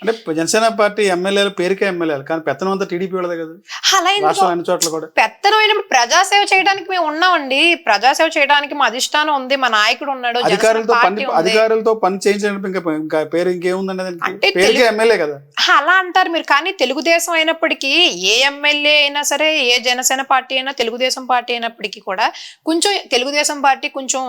అంటే జనసేన పార్టీ ఎమ్మెల్యేలు పేరుకే ఎమ్మెల్యేలు, కానీ పెత్తనం అంతా టీడీపీ వాళ్ళదే కదా అలా రాష్ట్రం అన్ని చోట్ల కూడా. పెత్తనం అయినప్పుడు ప్రజాసేవ చేయడానికి మేము ఉన్నామండి. ప్రజాసేవ చేయడానికి మా అధిష్టానం ఉంది, మా నాయకుడు ఉన్నాడు, అధికారులతో పని చేయించడానికి ఇంకా పేరు ఇంకేముందండి, అంటే పేరుకే ఎమ్మెల్యే కదా. అలా అంటారు మీరు, కానీ తెలుగుదేశం అయినప్పటికీ ఏ ఎమ్మెల్యే అయినా సరే, ఏ జనసేన పార్టీ అయినా, తెలుగుదేశం పార్టీ అయినప్పటికీ కూడా కొంచెం తెలుగుదేశం పార్టీ కొంచెం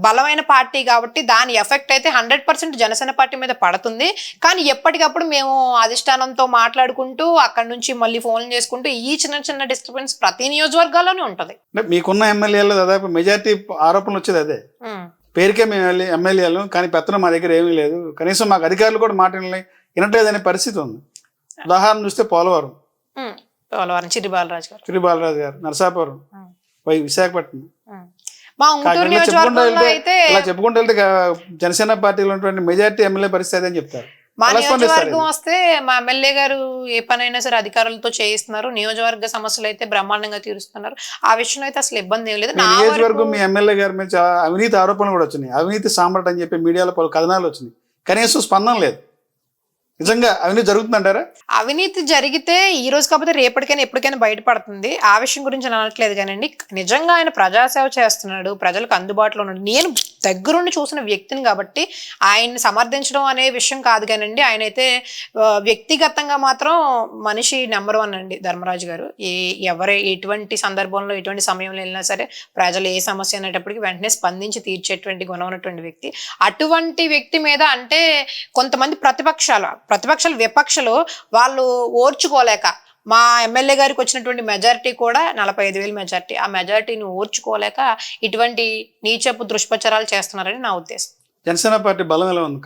బలమైన పార్టీ కాబట్టి దాని ఎఫెక్ట్ అయితే 100% జనసేన పార్టీ మీద పడుతుంది. కానీ ఎప్పటికప్పుడు మేము అధిష్టానంతో మాట్లాడుకుంటూ అక్కడ నుంచి మళ్ళీ ఫోన్ చేసుకుంటూ ఈ చిన్న చిన్న డిస్టర్బెన్స్ ప్రతి నియోజకవర్గాల్లోనే ఉంటది. మీకున్న ఎమ్మెల్యేలు దాదాపు మెజార్టీ ఆరోపణలు వచ్చేది అదే, పేరుకే మేము ఎమ్మెల్యేలు కానీ పెత్తనం మా దగ్గర ఏమీ లేదు, కనీసం మాకు అధికారులు కూడా మాట వినట్లేదనే పరిస్థితి ఉంది. ఉదాహరణ చూస్తే పోలవరం, చిరి బాలరాజు గారు, నరసాపురం, విశాఖపట్నం, ఇలా చెప్పుకుంటూ వెళ్తే జనసేన పార్టీలో ఉన్నటువంటి మెజార్టీ ఎమ్మెల్యే పరిస్థితి అని చెప్తారు. మా నియోజకవర్గం వస్తే మా ఎమ్మెల్యే గారు ఏ పనైనా సరే అధికారులతో చేయిస్తున్నారు, నియోజకవర్గ సమస్యలు అయితే బ్రహ్మాండంగా తీరుస్తున్నారు. ఆ విషయంలో అయితే అసలు ఇబ్బంది ఏం లేదు. నియోజకవర్గం మీ ఎమ్మెల్యే గారి మీద అవినీతి ఆరోపణలు కూడా వచ్చినాయి, అవినీతి సామ్రాట్ అని చెప్పి మీడియాలో పలు కథనాలు వచ్చినాయి, కనీసం స్పందన లేదు. నిజంగా అవినీతి జరుగుతుందంటారా? అవినీతి జరిగితే ఈ రోజు కాకపోతే రేపటికైనా ఎప్పటికైనా బయటపడుతుంది. ఆ విషయం గురించి అనట్లేదు కానండి, నిజంగా ఆయన ప్రజాసేవ చేస్తున్నాడు, ప్రజలకు అందుబాటులో ఉన్నాడు. నేను దగ్గరుండి చూసిన వ్యక్తిని కాబట్టి ఆయన్ని సమర్థించడం అనే విషయం కాదు కానండి. ఆయన అయితే వ్యక్తిగతంగా మాత్రం మనిషి నెంబర్ 1 అండి ధర్మరాజు గారు. ఎటువంటి సందర్భంలో ఎటువంటి సమయంలో వెళ్ళినా సరే ప్రజలు ఏ సమస్య అనేటప్పటికి వెంటనే స్పందించి తీర్చేటువంటి గుణం ఉన్నటువంటి వ్యక్తి. అటువంటి వ్యక్తి మీద అంటే కొంతమంది ప్రతిపక్షాలు విపక్షాలు వాళ్ళు ఓర్చుకోలేక, మా ఎమ్మెల్యే గారికి వచ్చినటువంటి మెజారిటీ కూడా 45,000 మెజారిటీ, ఆ మెజారిటీని ఓర్చుకోలేక ఇటువంటి నీచపు దుష్ప్రచారాలు చేస్తున్నారని నా ఉద్దేశం. జనసేన పార్టీ బలం ఎలా ఉంది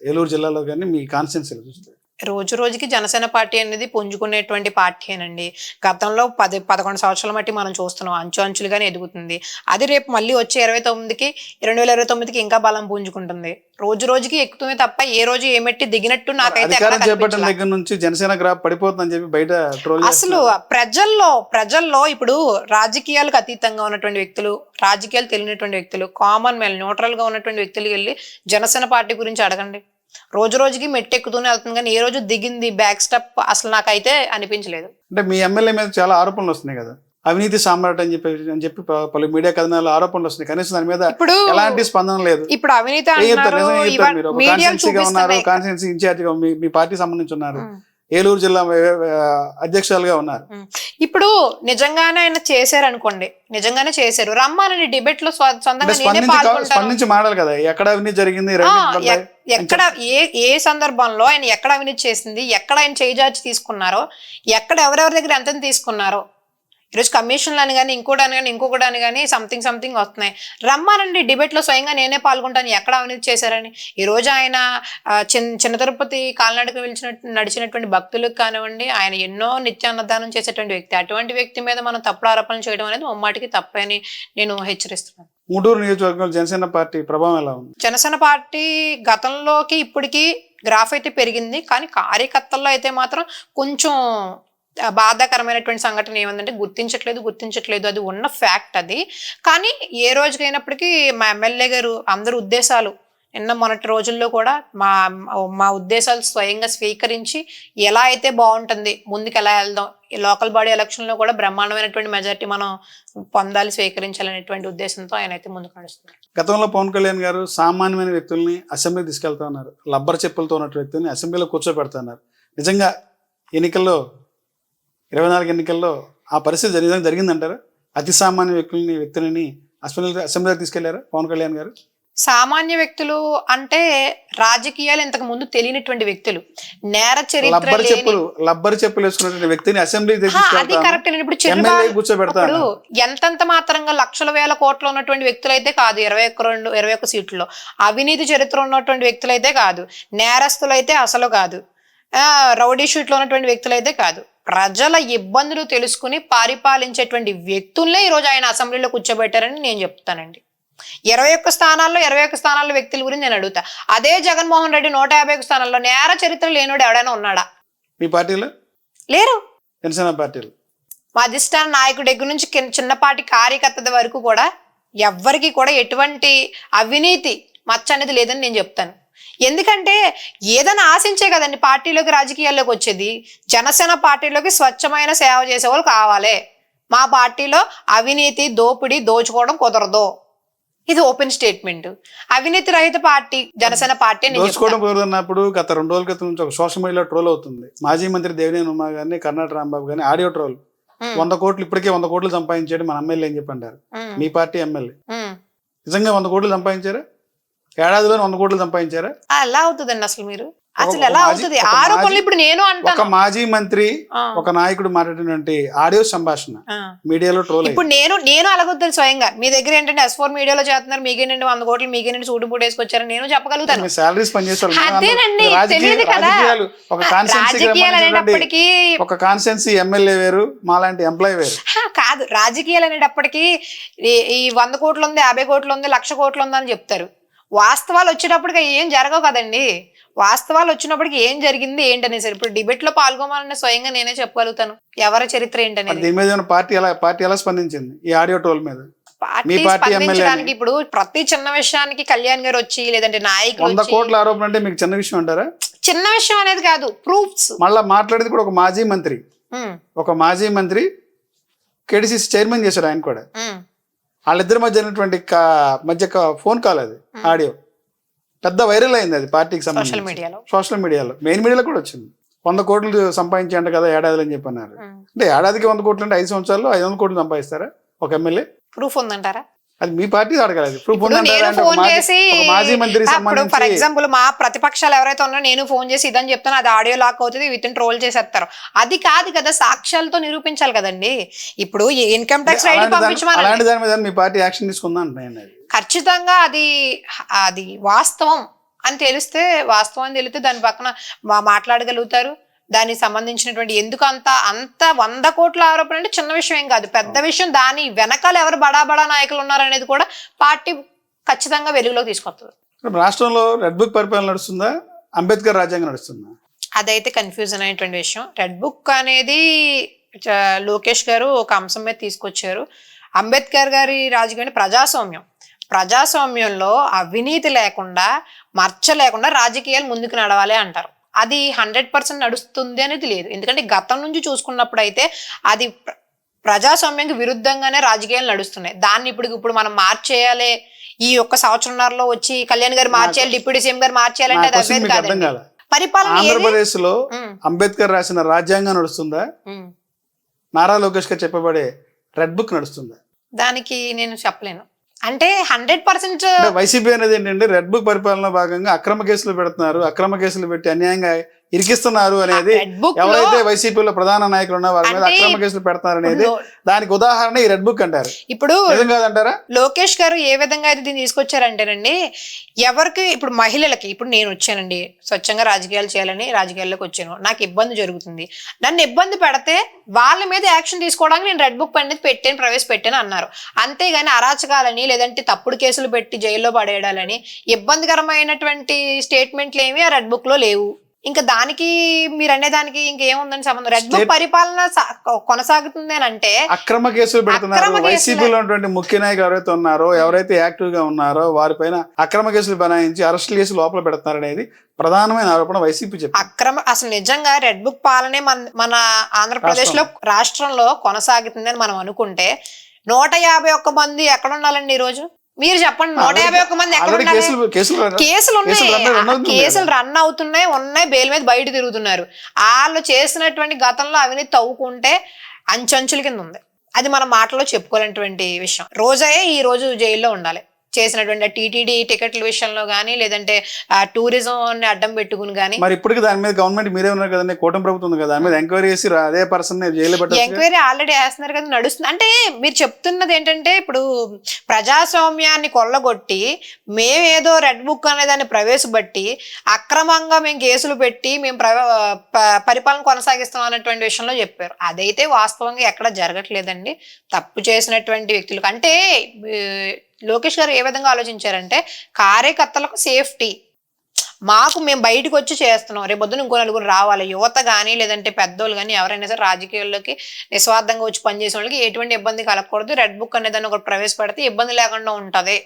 ఏలూరు జిల్లాలో కానీ మీ కాన్స్టిట్యున్సీలో చూస్తే? రోజు రోజుకి జనసేన పార్టీ అనేది పుంజుకునేటువంటి పార్టీనండి. గతంలో 11 సంవత్సరాల మట్టి మనం చూస్తున్నాం, అంచులుగానే ఎదుగుతుంది. అది రేపు మళ్ళీ వచ్చే 2029కి ఇంకా బలం పుంజుకుంటుంది. రోజు రోజుకి ఎక్కుతుంది తప్ప ఏ రోజు ఏమెట్టి దిగినట్టు నాకైతే దగ్గర నుంచి జనసేన గ్రాఫ్ పడిపోతుందని చెప్పి బయట అసలు ప్రజల్లో ఇప్పుడు రాజకీయాలకు అతీతంగా ఉన్నటువంటి వ్యక్తులు, రాజకీయాలు తెలియనటువంటి వ్యక్తులు, కామన్ మ్యాన్ న్యూట్రల్ గా ఉన్నటువంటి వ్యక్తులు వెళ్ళి జనసేన పార్టీ గురించి అడగండి. రోజు రోజుకి మెట్టెక్కుతూనే వెళ్తుంది, కానీ ఏ రోజు దిగింది బ్యాక్ స్టెప్ అసలు నాకైతే అనిపించలేదు. అంటే మీ ఎమ్మెల్యే మీద చాలా ఆరోపణలు వస్తున్నాయి కదా, అవినీతి సామ్రాట్ అని చెప్పి పలు మీడియా కథనాలు ఆరోపణలు వస్తున్నాయి, కనీసం దాని మీద ఎలాంటి స్పందన లేదు. ఇప్పుడు అవినీతి కాన్స్టిట్యున్సీ ఇన్ఛార్జ్ గా మీ పార్టీ సంబంధించి ఉన్నారు, ఏలూరు జిల్లా అధ్యక్షులుగా ఉన్నారు. ఇప్పుడు నిజంగానే ఆయన చేశారు అనుకోండి, నిజంగానే చేశారు, రమ్మానని డిబేట్ లో స్పందించి మాట్లాడాలి కదా, ఎక్కడ అవినీతి జరిగింది, ఎక్కడ ఏ సందర్భంలో ఆయన ఎక్కడ అవినీతి చేసింది, ఎక్కడ ఆయన చేజార్చి తీసుకున్నారో, ఎక్కడ ఎవరెవరి దగ్గర ఎంత తీసుకున్నారో. ఈరోజు కమిషన్లు అని కానీ ఇంకొకటి అని కానీ సంథింగ్ వస్తున్నాయి. రమ్మానండి డిబేట్ లో స్వయంగా నేనే పాల్గొంటాను, ఎక్కడ అవినీతి చేశారని. ఈ రోజు ఆయన చిన్న తిరుపతి కాలినడక నడిచినటువంటి భక్తులకు కానివ్వండి, ఆయన ఎన్నో నిత్యాన్నదానం చేసేటువంటి వ్యక్తి. అటువంటి వ్యక్తి మీద మనం తప్పుడు ఆరోపణలు చేయడం అనేది ముమ్మాటికి తప్పని నేను హెచ్చరిస్తున్నాను. గుంటూరు నియోజకవర్గంలో జనసేన పార్టీ ప్రభావం ఎలా ఉంది? జనసేన పార్టీ గతంలోకి ఇప్పటికి గ్రాఫ్ అయితే పెరిగింది, కానీ కార్యకర్తల్లో అయితే మాత్రం కొంచెం బాధాకరమైనటువంటి సంఘటన ఏమందంటే గుర్తించట్లేదు. అది ఉన్న ఫ్యాక్ట్ అది. కానీ ఏ రోజుకైనప్పటికీ మా ఎమ్మెల్యే గారు అందరు ఉద్దేశాలు మొన్నటి రోజుల్లో కూడా మా ఉద్దేశాలు స్వయంగా స్వీకరించి ఎలా అయితే బాగుంటుంది, ముందుకు ఎలా వెళ్దాం, ఈ లోకల్ బాడీ ఎలక్షన్ లో కూడా బ్రహ్మాండమైనటువంటి మెజారిటీ మనం పొందాలి, స్వీకరించాలనేటువంటి ఉద్దేశంతో ఆయన అయితే ముందుకు నడుస్తున్నారు. గతంలో పవన్ కళ్యాణ్ గారు సామాన్యమైన వ్యక్తుల్ని అసెంబ్లీకి తీసుకెళ్తా ఉన్నారు, లబ్బర్ చెప్పులతో ఉన్న వ్యక్తుల్ని అసెంబ్లీలో కూర్చోబెడుతున్నారు. నిజంగా ఎన్నికల్లో 24 ఎన్నికల్లో ఆ పరిస్థితి నిజంగా జరిగిందంటారా? అతి సామాన్య వ్యక్తులని అసెంబ్లీకి తీసుకెళ్లారా పవన్ కళ్యాణ్ గారు? సామాన్య వ్యక్తులు అంటే రాజకీయాలు ఇంతకు ముందు తెలియనటువంటి వ్యక్తులు, నేర చరిత్ర లబ్బర్ చెప్పులు వేసుకున్నటువంటి వ్యక్తిని అసెంబ్లీ అది కరెక్ట్. ఇప్పుడు ఎంతంత మాత్రంగా లక్షల వేల కోట్లు ఉన్నటువంటి వ్యక్తులు అయితే కాదు, 21 సీట్లలో అవినీతి చరిత్ర ఉన్నటువంటి వ్యక్తులు అయితే కాదు, నేరస్తులు అయితే అసలు కాదు, రౌడీ షీట్ లో ఉన్నటువంటి వ్యక్తులు అయితే కాదు. ప్రజల ఇబ్బందులు తెలుసుకుని పరిపాలించేటువంటి వ్యక్తులనే ఈరోజు ఆయన అసెంబ్లీలో కూర్చోబెట్టారని నేను చెప్తానండి. 21 స్థానాల్లో వ్యక్తుల గురించి నేను అడుగుతా. అదే జగన్మోహన్ రెడ్డి 151 స్థానాల్లో నేర చరిత్ర లేనోడు ఎవడైనా ఉన్నాడా? మీ పార్టీలో లేరు. జనసేన పార్టీలో మా అధిష్టాన నాయకుడి దగ్గర నుంచి చిన్నపాటి కార్యకర్త వరకు కూడా ఎవ్వరికి కూడా ఎటువంటి అవినీతి మచ్చ అనేది లేదని నేను చెప్తాను. ఎందుకంటే ఏదైనా ఆశించే కదండి పార్టీలోకి రాజకీయాల్లోకి వచ్చేది. జనసేన పార్టీలోకి స్వచ్ఛమైన సేవ చేసే వాళ్ళు కావాలి. మా పార్టీలో అవినీతి, దోపిడీ, దోచుకోవడం కుదరదు. ఇది ఓపెన్ స్టేట్మెంట్. అవినీతి రహిత పార్టీ జనసేన పార్టీ అని నేను దోచుకోవడం కుదరన్నప్పుడు గత 2 రోజుల క్రితం నుంచి ఒక సోషల్ మీడియాలో ట్రోల్ అవుతుంది. మాజీ మంత్రి దేవినేని ఉమా గారిని, కర్ణాటక రాంబాబు గారిని ఆడియో ట్రోల్. 100 కోట్లు ఇప్పటికే 100 కోట్లు సంపాదించాడు మన ఎమ్మెల్యే అని చెప్పి అంటారు. మీ పార్టీ ఎమ్మెల్యే నిజంగా 100 కోట్లు సంపాదించారా? ఏడాదిలో 100 కోట్లు సంపాదించారా? ఎలా అవుతుందండి అసలు మీరు అసలు ఎలా అవుతుంది ఆరోపణలు? ఇప్పుడు నేను అంటాను, ఒక మాజీ మంత్రి ఒక నాయకుడు మాట్లాడినటువంటి ఆడియో సంభాషణ మీడియాలో ట్రోల్. ఇప్పుడు నేను అలాగొద్దాను స్వయంగా. మీ దగ్గర ఏంటంటే S4 మీడియాలో చేస్తున్నారు, మీకేనండి 100 కోట్లు, మీకేనండి సూటు పూట వేసుకొచ్చారు, నేను చెప్పగలుగుతాను. సాలరీస్ పనిచేస్తారు. అదేనండి, తెలియదు కదా. రాజకీయాలు అనేటప్పటికీ ఒక కాన్స్టిట్యున్సీ ఎమ్మెల్యే వేరు, మాలాంటి ఎంప్లాయీ వేరు కాదు. రాజకీయాలు అనేటప్పటికీ ఈ 100 కోట్లు ఉంది, 50 కోట్లు ఉంది, 1,00,000 కోట్లు ఉంది అని చెప్తారు. వాస్తవాలు వచ్చేటప్పటికి ఏం జరగవు కదండి. వాస్తవాలు వచ్చినప్పటికి ఏం జరిగింది ఏంటనేసి ఇప్పుడు డిబేట్ లో పాల్గొమాలనే స్వయంగా నేనే చెప్పగలుగుతాను ఎవరి చరిత్ర ఏంటనేది. దీని మీద పార్టీ ఎలా స్పందించింది ఈ ఆడియో ట్రోల్ మీద? పార్టీ స్పందించడానికి ఇప్పుడు ప్రతి చిన్న విషయానికి కళ్యాణ్ గారు వచ్చి లేదంటే నాయకులు 100 కోట్ల ఆరోపణ అంటే మీకు చిన్న విషయం అంటారా? చిన్న విషయం అనేది కాదు, ప్రూఫ్స్. మళ్ళా మాట్లాడేది కూడా ఒక మాజీ మంత్రి కేడీసీసీ చైర్మన్ చేశారు ఆయన కూడా. వాళ్ళిద్దరి మధ్య అయినటువంటి ఫోన్ కాల్, అది ఆడియో పెద్ద వైరల్ అయింది. అది పార్టీకి సంబంధించి సోషల్ మీడియాలో మెయిన్ మీడియాలో కూడా వచ్చింది. 100 కోట్లు సంపాదించంట కదా ఏడాదిలో అని చెప్పన్నారు. అంటే ఏడాదికి 100 కోట్లు అంటే 5 సంవత్సరాల్లో 500 కోట్లు సంపాదిస్తారా ఒక ఎమ్మెల్యే? ప్రూఫ్ ఉందంటారా? అది మీ పార్టీ అడగలేదు. ప్రూఫ్ మాజీ మంత్రి ఫర్ ఎగ్జాంపుల్ మా ప్రతిపక్షాలు ఎవరైతే ఉన్నారో నేను ఫోన్ చేసి ఇదని చెప్తాను, అది ఆడియో లాక్ అవుతుంది, విత్ ఇన్ ట్రోల్ చేసేస్తారు. అది కాదు కదా, సాక్ష్యాలతో నిరూపించాలి కదండి. ఇప్పుడు ఇన్కమ్ ట్యాక్స్ రైడ్ పంపించమని అలాంటి దాని మీద మీ పార్టీ యాక్షన్ తీసుకుందా అంటున్నాయి. ఖచ్చితంగా అది వాస్తవం అని తెలిస్తే దాని పక్కన మాట్లాడగలుగుతారు. దానికి సంబంధించినటువంటి ఎందుకు అంత 100 కోట్ల ఆరోపణ అంటే చిన్న విషయం ఏం కాదు, పెద్ద విషయం. దాని వెనకాల ఎవరు బడా నాయకులు ఉన్నారనేది కూడా పార్టీ ఖచ్చితంగా వెలుగులోకి తీసుకొస్తుంది. రాష్ట్రంలో రెడ్ బుక్ పరిపాలన నడుస్తుందా, అంబేద్కర్ రాజ్యాంగం నడుస్తుందా? అదైతే కన్ఫ్యూజన్ అయినటువంటి విషయం. రెడ్ బుక్ అనేది లోకేష్ గారు ఒక అంశం మీద తీసుకొచ్చారు. అంబేద్కర్ గారి రాజకీయం ప్రజాస్వామ్యంలో అవినీతి లేకుండా, మచ్చ లేకుండా రాజకీయాలు ముందుకు నడవాలి అంటారు. అది 100% నడుస్తుంది అనేది లేదు. ఎందుకంటే గతం నుంచి చూసుకున్నప్పుడు అయితే అది ప్రజాస్వామ్యానికి విరుద్ధంగానే రాజకీయాలు నడుస్తున్నాయి. దాన్ని ఇప్పుడు మనం మార్చేయాలి, ఈ ఒక్క సంవత్సరంన్నరలో వచ్చి కళ్యాణ్ గారు మార్చేయాలి, డిప్యూటీ సీఎం గారు మార్చేయాలంటే అది అవ్వేది కాదండి. పరిపాలన ఆంధ్రప్రదేశ్ లో అంబేద్కర్ రాసిన రాజ్యాంగం నడుస్తుందా, నారా లోకేష్ గారు చెప్పబడే రెడ్ బుక్ నడుస్తుందా? దానికి నేను చెప్పలేను. అంటే 100% వైసీపీ అనేది ఏంటంటే రెడ్ బుక్ పరిపాలన భాగంగా అక్రమ కేసులు పెడుతున్నారు, అక్రమ కేసులు పెట్టి అన్యాయంగా ఇరికిస్తున్నారు అనేది, ఎవరైతే వైసీపీలో ప్రధాన నాయకులు ఉన్న వారి మీద అక్రమ కేసులు పెడతారు అనేది దానికి ఉదాహరణ ఈ రెడ్ బుక్ అంటారు. ఇప్పుడు కాదంటారా? లోకేష్ గారు ఏ విధంగా అయితే దీన్ని తీసుకొచ్చారంటేనండి, ఎవరికి ఇప్పుడు మహిళలకి, ఇప్పుడు నేను వచ్చానండి స్వచ్ఛంగా రాజకీయాలు చేయాలని రాజకీయాల్లోకి వచ్చాను, నాకు ఇబ్బంది జరుగుతుంది, నన్ను ఇబ్బంది పెడితే వాళ్ళ మీద యాక్షన్ తీసుకోవడానికి నేను రెడ్ బుక్ అనేది ప్రవేశపెట్టాను అన్నారు. అంతేగాని అరాచకాలని లేదంటే తప్పుడు కేసులు పెట్టి జైల్లో పడేయడాలని ఇబ్బందికరమైనటువంటి స్టేట్మెంట్లు ఏమి ఆ రెడ్ బుక్ లో లేవు. ఇంకా దానికి మీరు అనేదానికి ఇంకేముందని సంబంధం. రెడ్ బుక్ పరిపాలన కొనసాగుతుంది అని అంటే అక్రమ కేసులు పెడుతున్నారు. వైసీపీలో ఉన్నటువంటి ముఖ్య నాయకులు ఎవరైతే ఉన్నారో, ఎవరైతే యాక్టివ్ గా ఉన్నారో వారిపైన అక్రమ కేసులు బనాయించి అరెస్టులు చేసి లోపల పెడుతున్నారు అనేది ప్రధానమైన ఆరోపణ వైసీపీ చెప్పి. అసలు నిజంగా రెడ్ బుక్ పాలనే మన ఆంధ్రప్రదేశ్ లో రాష్ట్రంలో కొనసాగుతుంది అని మనం అనుకుంటే 151 మంది ఎక్కడ ఉండాలండి ఈ రోజు? మీరు చెప్పండి, 151 మంది ఎక్కడ ఉన్నారు? కేసులు ఉన్నాయి, కేసులు రన్ ఉన్నాయి, బెయిల్ మీద బయట తిరుగుతున్నారు. వాళ్ళు చేసినటువంటి గతంలో అవినీతి తవ్వుకుంటే అంచెంచుల కింద ఉంది. అది మన మాటలో చెప్పుకోలేనటువంటి విషయం. ఈ రోజు జైల్లో ఉండాలి. చేసినటువంటి టీటీడీ టికెట్ల విషయంలో కానీ లేదంటే టూరిజం అడ్డం పెట్టుకుని కానీ. మరి ఇప్పటికి దాని మీద గవర్నమెంట్ మీరే ఉన్నారు కదండి, కూటమి ప్రభుత్వం ఉంది కదా, దాని మీద ఎంక్వైరీ చేసి అదే పర్సన్ జైలు పెట్టారు. ఎంక్వైరీ ఆల్రెడీ వేస్తున్నారు కదా, నడుస్తుంది. అంటే మీరు చెప్తున్నది ఏంటంటే ఇప్పుడు ప్రజాస్వామ్యాన్ని కొల్లగొట్టి మేమేదో రెడ్ బుక్ అనే దాన్ని ప్రవేశపెట్టి అక్రమంగా మేము కేసులు పెట్టి మేము పరిపాలన కొనసాగిస్తాం అన్నటువంటి విషయంలో చెప్పారు. అదైతే వాస్తవంగా ఎక్కడ జరగట్లేదండి. తప్పు చేసినటువంటి వ్యక్తులకు అంటే లోకేష్ గారు ఏ విధంగా ఆలోచించారంటే కార్యకర్తలకు సేఫ్టీ, మేము బయటకు వచ్చి చేస్తున్నాం, రేపొద్దున ఇంకో నలుగురు రావాలి, యువత కానీ లేదంటే పెద్దోళ్ళు కానీ ఎవరైనా సరే రాజకీయాల్లోకి నిస్వార్థంగా వచ్చి పనిచేసే వాళ్ళకి ఎటువంటి ఇబ్బంది కలగకూడదు, రెడ్ బుక్ అనే దాన్ని ఒకటి ప్రవేశపెడితే ఇబ్బంది లేకుండా ఉంటది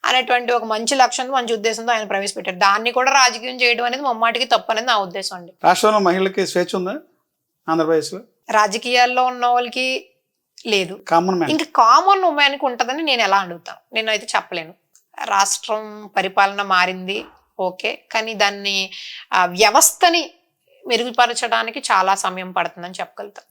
అనేటువంటి ఒక మంచి లక్ష్యంతో మంచి ఉద్దేశంతో ఆయన ప్రవేశపెట్టారు. దాన్ని కూడా రాజకీయం చేయడం అనేది ముమ్మాటికి తప్పు అనేది నా ఉద్దేశం అండి. రాష్ట్రంలో మహిళలకి స్వేచ్ఛ ఉందా ఆంధ్రప్రదేశ్లో? రాజకీయాల్లో ఉన్న వాళ్ళకి లేదు, కామన్ మ్యాన్. ఇంకా కామన్ ఉమెన్కి ఉంటుందని నేను ఎలా అడుగుతాను? నేను అయితే చెప్పలేను. రాష్ట్రం పరిపాలన మారింది ఓకే, కానీ దాన్ని వ్యవస్థని మెరుగుపరచడానికి చాలా సమయం పడుతుందని చెప్పగలుగుతాను.